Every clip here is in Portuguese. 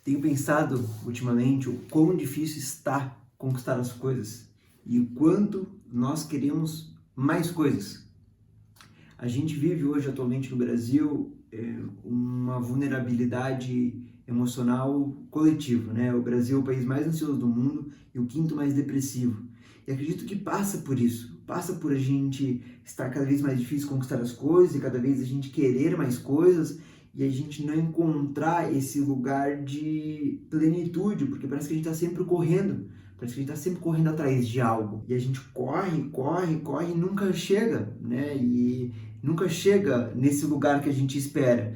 Tenho pensado ultimamente o quão difícil está conquistar as coisas e o quanto nós queremos mais coisas. A gente vive hoje atualmente no Brasil uma vulnerabilidade emocional coletiva, né? O Brasil é o país mais ansioso do mundo e o quinto mais depressivo. E acredito que passa por isso, passa por a gente estar cada vez mais difícil conquistar as coisas e cada vez a gente querer mais coisas e a gente não encontrar esse lugar de plenitude, porque parece que a gente está sempre correndo, parece que a gente está sempre correndo atrás de algo. E a gente corre e nunca chega, né? E nunca chega nesse lugar que a gente espera.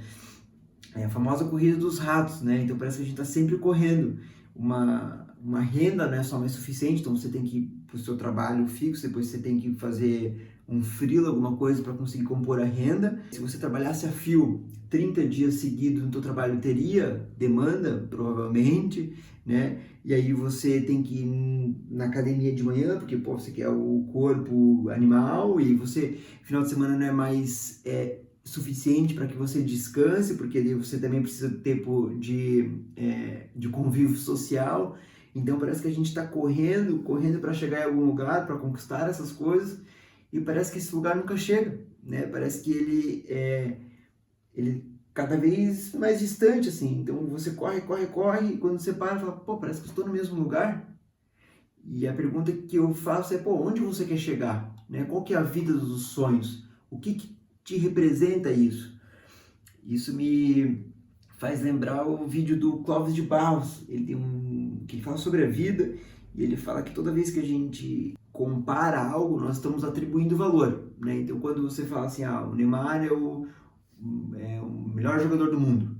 É a famosa corrida dos ratos, né? Então parece que a gente está sempre correndo. Uma renda não é só mais suficiente, então você tem que ir para o seu trabalho fixo, depois você tem que fazer um freela, alguma coisa para conseguir compor a renda. Se você trabalhasse a fio 30 dias seguidos no seu trabalho, teria demanda, provavelmente, né? E aí você tem que ir na academia de manhã, porque pô, você quer o corpo animal, e você, final de semana não é mais suficiente para que você descanse, porque aí você também precisa de tempo de convívio social. Então parece que a gente está correndo para chegar em algum lugar, para conquistar essas coisas, e parece que esse lugar nunca chega, né? Parece que ele cada vez mais distante, assim. Então você corre, e quando você para, fala, pô, parece que eu estou no mesmo lugar. E a pergunta que eu faço é, pô, onde você quer chegar? Né? Qual que é a vida dos sonhos? O que te representa isso? Isso me faz lembrar o vídeo do Clóvis de Barros. Ele tem que ele fala sobre a vida e ele fala que toda vez que a gente compara algo, nós estamos atribuindo valor, né? Então, quando você fala assim, o Neymar é o melhor jogador do mundo.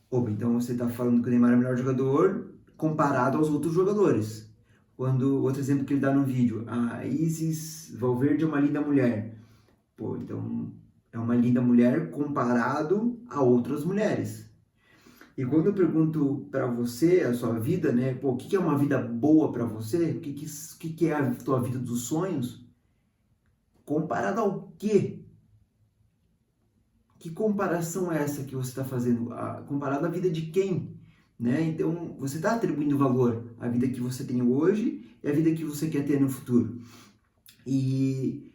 Opa, então você está falando que o Neymar é o melhor jogador comparado aos outros jogadores. Quando, outro exemplo que ele dá no vídeo, a Isis Valverde é uma linda mulher. Pô, então é uma linda mulher comparado a outras mulheres. E quando eu pergunto para você, a sua vida, né? Pô, o que é uma vida boa para você? O que é a tua vida dos sonhos? Comparado ao quê? Que comparação é essa que você está fazendo? Comparado à vida de quem? Né? Então, você está atribuindo valor à vida que você tem hoje e à vida que você quer ter no futuro. E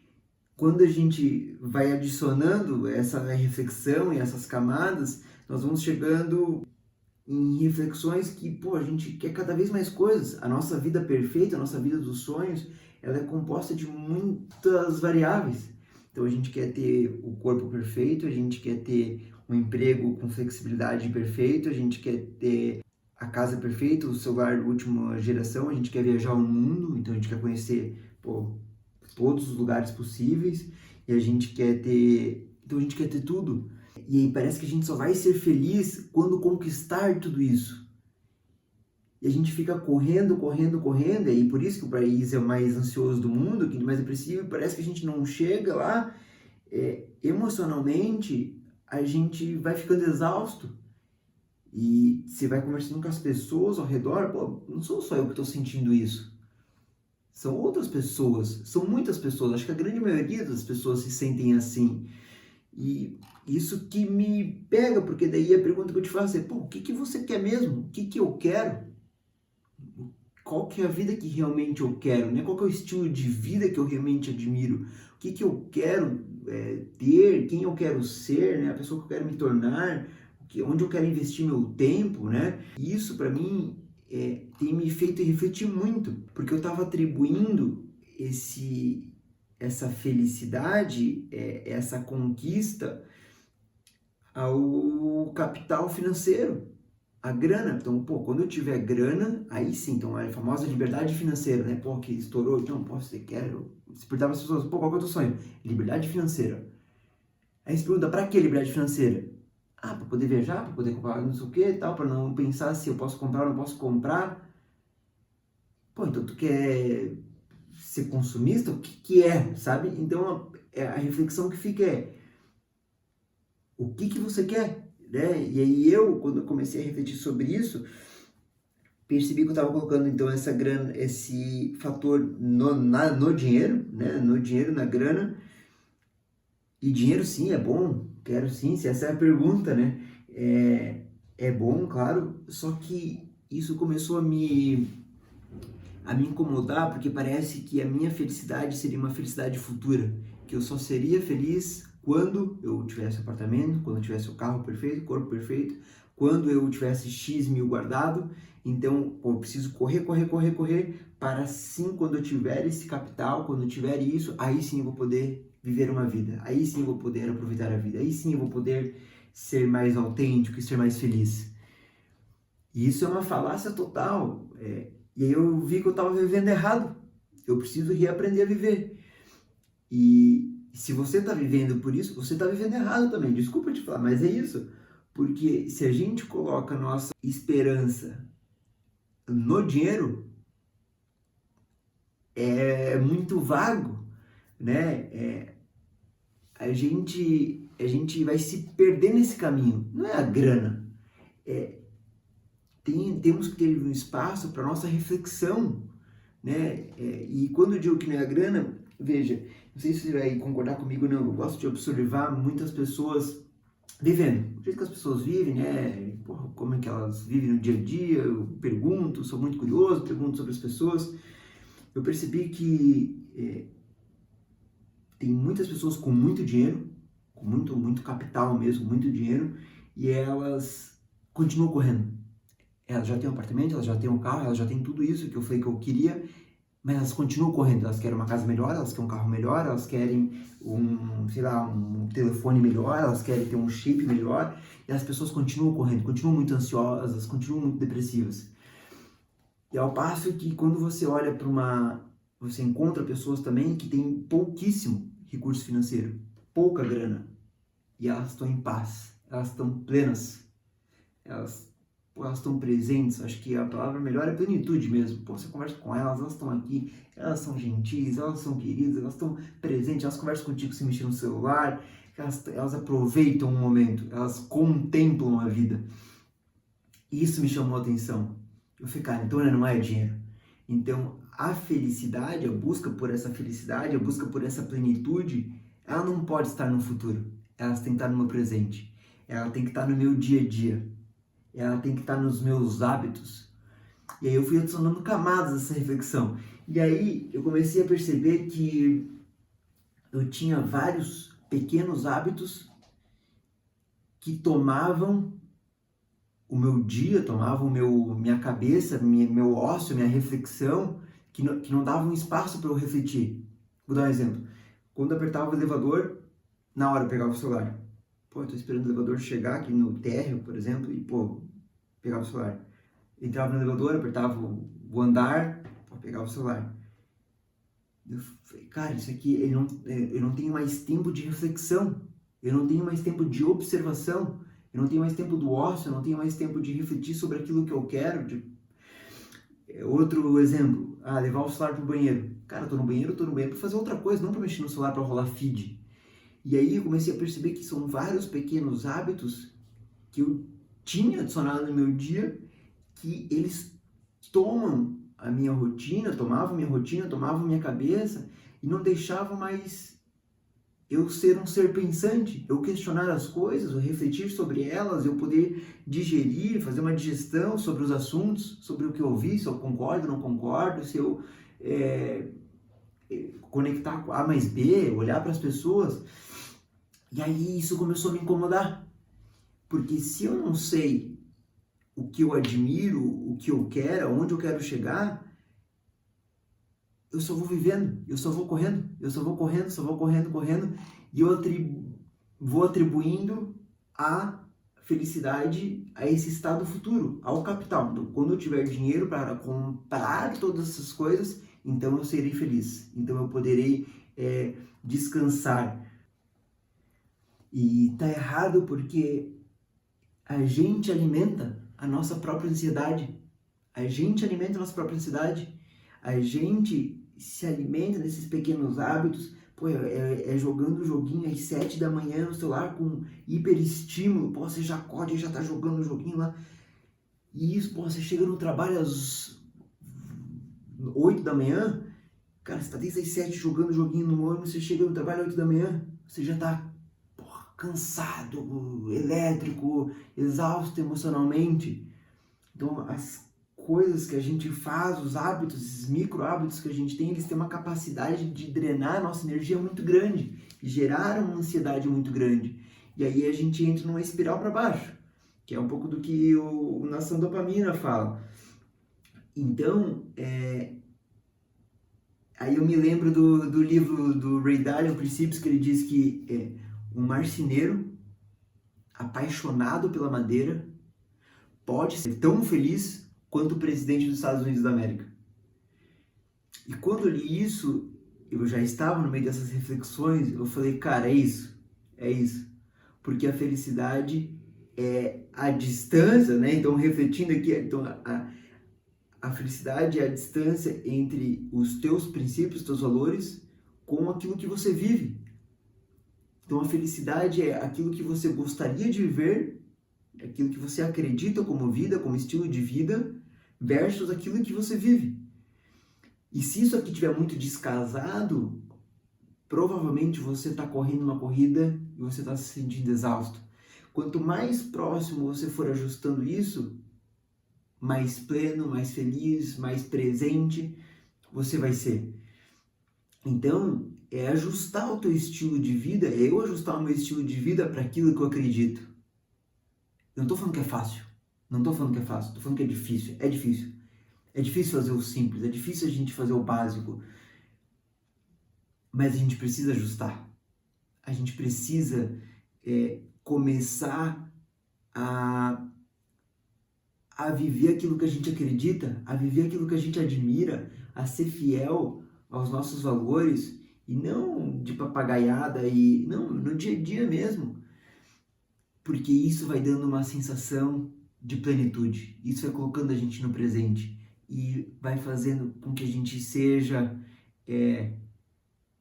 quando a gente vai adicionando essa reflexão e essas camadas, nós vamos chegando em reflexões que, pô, a gente quer cada vez mais coisas. A nossa vida perfeita, a nossa vida dos sonhos, ela é composta de muitas variáveis. Então a gente quer ter o corpo perfeito, a gente quer ter um emprego com flexibilidade perfeito, a gente quer ter a casa perfeita, o celular de última geração, a gente quer viajar o mundo, então a gente quer conhecer, pô, todos os lugares possíveis, e a gente quer ter, então a gente quer ter tudo. E aí parece que a gente só vai ser feliz quando conquistar tudo isso. E a gente fica correndo, e aí por isso que o país é o mais ansioso do mundo, o quinto mais depressivo, e parece que a gente não chega lá. Emocionalmente, a gente vai ficando exausto. E você vai conversando com as pessoas ao redor, pô, não sou só eu que estou sentindo isso. São outras pessoas, são muitas pessoas, acho que a grande maioria das pessoas se sentem assim. E isso que me pega, porque daí a pergunta que eu te faço é, pô, o que você quer mesmo? O que eu quero? Qual que é a vida que realmente eu quero? Né? Qual que é o estilo de vida que eu realmente admiro? O que eu quero ter? Quem eu quero ser? Né? A pessoa que eu quero me tornar? Onde eu quero investir meu tempo? Né? E isso, para mim, tem me feito refletir muito, porque eu estava atribuindo essa felicidade, essa conquista ao capital financeiro, a grana. Então, pô, quando eu tiver grana, aí sim, então é a famosa liberdade financeira, né? Pô, que estourou, então, pô, você quer... Se perguntar para as pessoas, pô, qual que é o teu sonho? Liberdade financeira. Aí você pergunta, para que liberdade financeira? Para poder viajar, para poder comprar não sei o que e tal, para não pensar se eu posso comprar ou não posso comprar. Pô, então tu quer ser consumista? O que é, sabe? Então, a reflexão que fica o que você quer, né? E aí quando eu comecei a refletir sobre isso, percebi que eu estava colocando então essa grana, esse fator no dinheiro, né? No dinheiro, na grana. E dinheiro sim é bom, quero sim, se essa é a pergunta, né? é bom, claro, só que isso começou a me incomodar, porque parece que a minha felicidade seria uma felicidade futura, que eu só seria feliz quando eu tivesse apartamento, quando eu tivesse o carro perfeito, corpo perfeito, quando eu tivesse X mil guardado. Então, pô, eu preciso correr, correr, correr, correr, para sim, quando eu tiver esse capital, quando eu tiver isso, aí sim eu vou poder viver uma vida, aí sim eu vou poder aproveitar a vida, aí sim eu vou poder ser mais autêntico e ser mais feliz. E isso é uma falácia total. E aí eu vi que eu estava vivendo errado. Eu preciso reaprender a viver. E se você está vivendo por isso, você está vivendo errado também. Desculpa te falar, mas é isso. Porque se a gente coloca a nossa esperança no dinheiro, é muito vago, né? A gente vai se perder nesse caminho. Não é a grana. É, temos que ter um espaço para nossa reflexão, né? E quando eu digo que não é a grana, veja, não sei se você vai concordar comigo, não, eu gosto de observar muitas pessoas vivendo, o jeito que as pessoas vivem, né? Porra, como é que elas vivem no dia a dia, eu pergunto, sou muito curioso, pergunto sobre as pessoas. Eu percebi que tem muitas pessoas com muito dinheiro, com muito capital mesmo, muito dinheiro, e elas continuam correndo. Elas já têm um apartamento, elas já têm um carro, elas já têm tudo isso que eu falei que eu queria, mas elas continuam correndo, elas querem uma casa melhor, elas querem um carro melhor, elas querem sei lá, um telefone melhor, elas querem ter um chip melhor, e as pessoas continuam correndo, continuam muito ansiosas, continuam muito depressivas. E ao passo que quando você olha para você encontra pessoas também que têm pouquíssimo recurso financeiro, pouca grana, e elas estão em paz, elas estão plenas, elas elas estão presentes, acho que a palavra melhor é plenitude mesmo. Pô, você conversa com elas, elas estão aqui, elas são gentis, elas são queridas, elas estão presentes, elas conversam contigo sem mexer no celular, elas aproveitam o momento, elas contemplam a vida. E isso me chamou a atenção. Eu falei, cara, então não é dinheiro. Então, a felicidade, a busca por essa felicidade, a busca por essa plenitude, ela não pode estar no futuro, ela tem que estar no meu presente, ela tem que estar no meu dia a dia, ela tem que estar nos meus hábitos. E aí eu fui adicionando camadas dessa reflexão. E aí eu comecei a perceber que eu tinha vários pequenos hábitos que tomavam o meu dia, tomavam minha cabeça, meu ócio, minha reflexão, que não davam espaço para eu refletir. Vou dar um exemplo. Quando eu apertava o elevador, na hora eu pegava o celular. Pô, eu tô esperando o elevador chegar aqui no térreo, por exemplo, e pô, pegava o celular. Entrava no elevador, apertava o andar, pegava o celular. Eu falei, cara, isso aqui, eu não tenho mais tempo de reflexão, eu não tenho mais tempo de observação, eu não tenho mais tempo do ócio, eu não tenho mais tempo de refletir sobre aquilo que eu quero. Outro exemplo, levar o celular pro banheiro. Cara, eu tô no banheiro para fazer outra coisa, não para mexer no celular, para rolar feed. E aí eu comecei a perceber que são vários pequenos hábitos que eu tinha adicionado no meu dia, que eles tomam a minha rotina, tomavam minha cabeça e não deixavam mais eu ser um ser pensante, eu questionar as coisas, eu refletir sobre elas, eu poder digerir, fazer uma digestão sobre os assuntos, sobre o que eu ouvi, se eu concordo ou não concordo, se eu conectar com A mais B, olhar para as pessoas. E aí isso começou a me incomodar, porque se eu não sei o que eu admiro, o que eu quero, aonde eu quero chegar, eu só vou vivendo, eu só vou correndo, só vou correndo, e eu vou atribuindo a felicidade a esse estado futuro, ao capital. Então, quando eu tiver dinheiro para comprar todas essas coisas, então eu serei feliz, então eu poderei descansar. E tá errado porque a gente alimenta a nossa própria ansiedade. A gente alimenta a nossa própria ansiedade. A gente se alimenta desses pequenos hábitos. Pô, jogando o joguinho às 7 da manhã no celular com hiperestímulo. Pô, você já acorda e já tá jogando o joguinho lá. E isso, pô, você chega no trabalho às 8 da manhã. Cara, você tá desde as 7 jogando o joguinho no ônibus. Você chega no trabalho às 8 da manhã. Você já tá cansado, elétrico, exausto emocionalmente. Então, as coisas que a gente faz, os hábitos, esses micro hábitos que a gente tem, eles têm uma capacidade de drenar a nossa energia muito grande e gerar uma ansiedade muito grande. E aí a gente entra numa espiral para baixo, que é um pouco do que o Nação Dopamina fala. Então, aí eu me lembro do livro do Ray Dalio, Princípios, que ele diz que um marceneiro apaixonado pela madeira pode ser tão feliz quanto o presidente dos Estados Unidos da América. E quando eu li isso, eu já estava no meio dessas reflexões, eu falei, cara, é isso. Porque a felicidade é a distância, né? Então, refletindo aqui, então, a felicidade é a distância entre os teus princípios, teus valores, com aquilo que você vive. Então, a felicidade é aquilo que você gostaria de viver, aquilo que você acredita como vida, como estilo de vida, versus aquilo que você vive. E se isso aqui estiver muito descasado, provavelmente você está correndo uma corrida e você está se sentindo exausto. Quanto mais próximo você for ajustando isso, mais pleno, mais feliz, mais presente você vai ser. Então, é ajustar o teu estilo de vida, é eu ajustar o meu estilo de vida para aquilo que eu acredito. Eu não estou falando que é fácil, estou falando que é difícil. É difícil fazer o simples, é difícil a gente fazer o básico, mas a gente precisa ajustar. A gente precisa começar a viver aquilo que a gente acredita, a viver aquilo que a gente admira, a ser fiel aos nossos valores e não de papagaiada e não no dia a dia mesmo, porque isso vai dando uma sensação de plenitude, isso vai colocando a gente no presente e vai fazendo com que a gente seja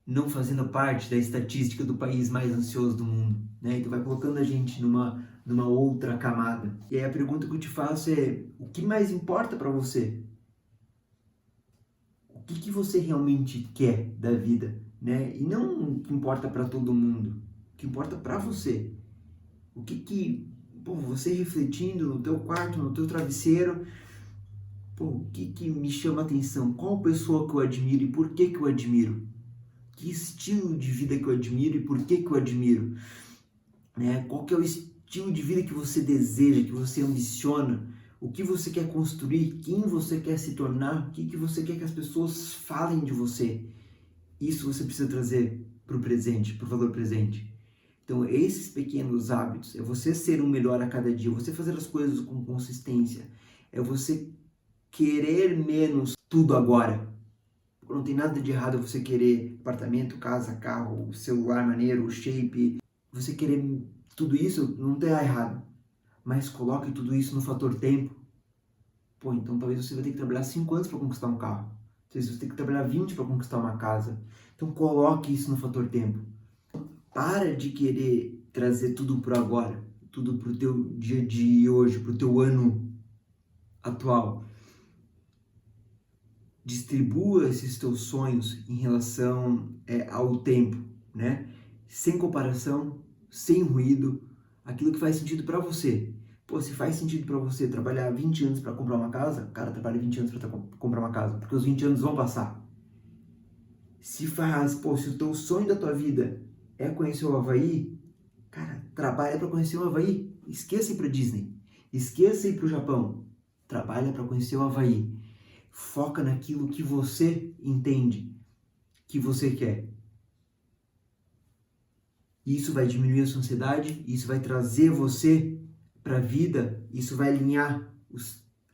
não fazendo parte da estatística do país mais ansioso do mundo, né? Então vai colocando a gente numa outra camada. E aí a pergunta que eu te faço é: o que mais importa para você? O que você realmente quer da vida, né? E não o que importa para todo mundo, o que importa para você. O que você refletindo no teu quarto, no teu travesseiro, o que me chama a atenção? Qual pessoa que eu admiro e por que eu admiro? Que estilo de vida que eu admiro e por que eu admiro? Né? Qual que é o estilo de vida que você deseja, que você ambiciona? O que você quer construir? Quem você quer se tornar? O que você quer que as pessoas falem de você? Isso você precisa trazer para o presente, para o valor presente. Então, esses pequenos hábitos, é você ser um melhor a cada dia, você fazer as coisas com consistência, é você querer menos tudo agora. Não tem nada de errado você querer apartamento, casa, carro, celular maneiro, shape. Você querer tudo isso não está errado. Mas coloque tudo isso no fator tempo. Então talvez você vai ter que trabalhar 5 anos para conquistar um carro. Talvez você vai ter que trabalhar 20 para conquistar uma casa. Então coloque isso no fator tempo. Para de querer trazer tudo para agora. Tudo para o teu dia de hoje, para o teu ano atual. Distribua esses teus sonhos em relação ao tempo, né? Sem comparação, sem ruído, aquilo que faz sentido para você. Se faz sentido para você trabalhar 20 anos para comprar uma casa, cara, trabalha 20 anos para comprar uma casa, porque os 20 anos vão passar. Se o teu sonho da tua vida é conhecer o Havaí, cara, trabalha para conhecer o Havaí. Esqueça ir para Disney, esqueça ir para o Japão, trabalha para conhecer o Havaí. Foca naquilo que você entende, que você quer. Isso vai diminuir a sua ansiedade, isso vai trazer você para a vida, isso vai alinhar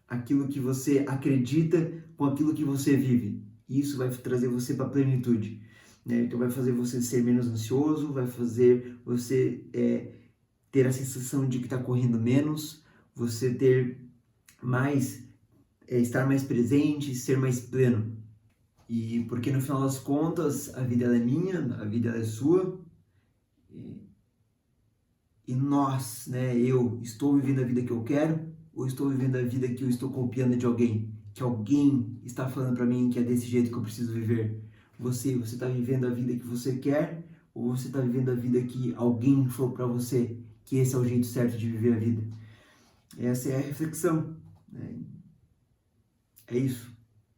aquilo que você acredita com aquilo que você vive. Isso vai trazer você para a plenitude. Né? Então vai fazer você ser menos ansioso, vai fazer você ter a sensação de que está correndo menos, você ter mais... estar mais presente, ser mais pleno. E porque no final das contas, a vida ela é minha, a vida ela é sua. E nós, né, eu estou vivendo a vida que eu quero ou estou vivendo a vida que eu estou copiando de alguém? Que alguém está falando para mim que é desse jeito que eu preciso viver. Você está vivendo a vida que você quer ou você está vivendo a vida que alguém falou para você que esse é o jeito certo de viver a vida? Essa é a reflexão, né? É isso.